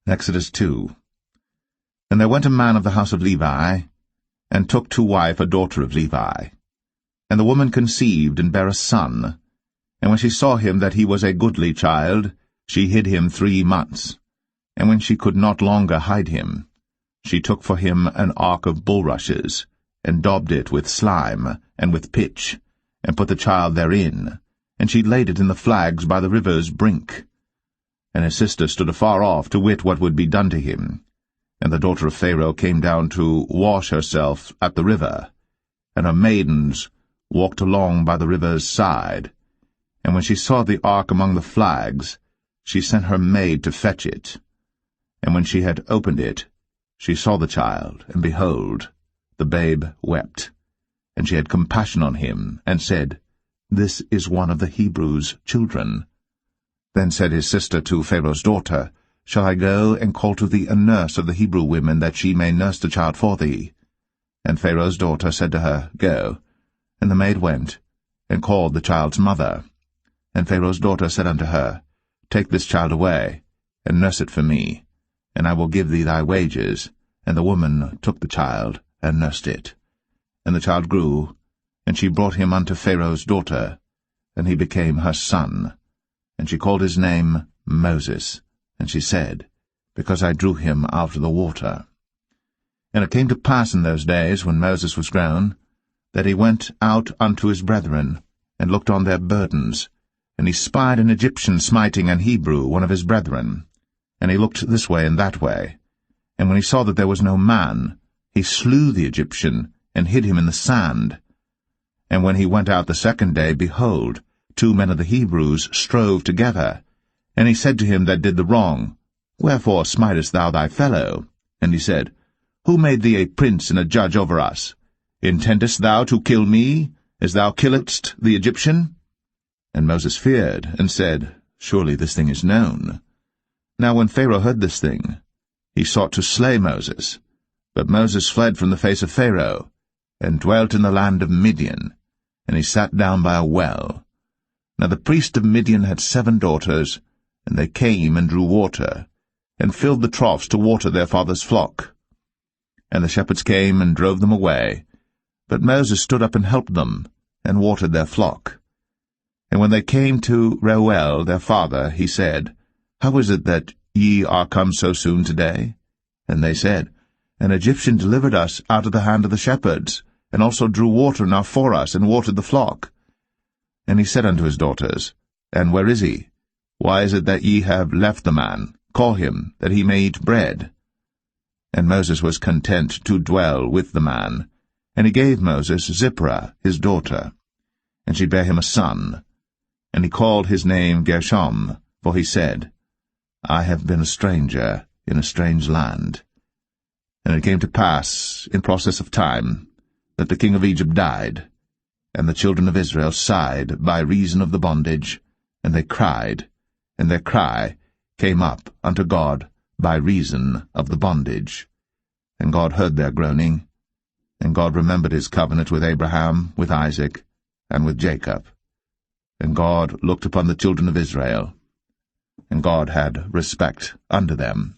Exodus 2. And there went a man of the house of Levi, and took to wife a daughter of Levi. And the woman conceived and bare a son. And when she saw him that he was a goodly child, she hid him 3 months. And when she could not longer hide him, she took for him an ark of bulrushes, and daubed it with slime and with pitch, and put the child therein, and she laid it in the flags by the river's brink. And his sister stood afar off to wit what would be done to him. And the daughter of Pharaoh came down to wash herself at the river, and her maidens walked along by the river's side. And when she saw the ark among the flags, she sent her maid to fetch it. And when she had opened it, she saw the child, and behold, the babe wept. And she had compassion on him, and said, This is one of the Hebrews' children. Then said his sister to Pharaoh's daughter, Shall I go and call to thee a nurse of the Hebrew women, that she may nurse the child for thee? And Pharaoh's daughter said to her, Go. And the maid went, and called the child's mother. And Pharaoh's daughter said unto her, Take this child away, and nurse it for me, and I will give thee thy wages. And the woman took the child, and nursed it. And the child grew, and she brought him unto Pharaoh's daughter, and he became her son. And she called his name Moses. And she said, Because I drew him out of the water. And it came to pass in those days, when Moses was grown, that he went out unto his brethren, and looked on their burdens. And he spied an Egyptian smiting an Hebrew, one of his brethren. And he looked this way and that way. And when he saw that there was no man, he slew the Egyptian, and hid him in the sand. And when he went out the second day, behold, 2 men of the Hebrews strove together. And he said to him that did the wrong, Wherefore smitest thou thy fellow? And he said, Who made thee a prince and a judge over us? Intendest thou to kill me, as thou killedst the Egyptian? And Moses feared, and said, Surely this thing is known. Now when Pharaoh heard this thing, he sought to slay Moses. But Moses fled from the face of Pharaoh, and dwelt in the land of Midian, and he sat down by a well. Now the priest of Midian had 7 daughters, and they came and drew water, and filled the troughs to water their father's flock. And the shepherds came and drove them away, but Moses stood up and helped them, and watered their flock. And when they came to Reuel their father, he said, How is it that ye are come so soon today? And they said, An Egyptian delivered us out of the hand of the shepherds, and also drew water enough for us, and watered the flock. And he said unto his daughters, And where is he? Why is it that ye have left the man? Call him, that he may eat bread. And Moses was content to dwell with the man. And he gave Moses Zipporah his daughter, and she bare him a son. And he called his name Gershom, for he said, I have been a stranger in a strange land. And it came to pass, in process of time, that the king of Egypt died, and the children of Israel sighed by reason of the bondage, and they cried, and their cry came up unto God by reason of the bondage. And God heard their groaning, and God remembered his covenant with Abraham, with Isaac, and with Jacob. And God looked upon the children of Israel, and God had respect unto them.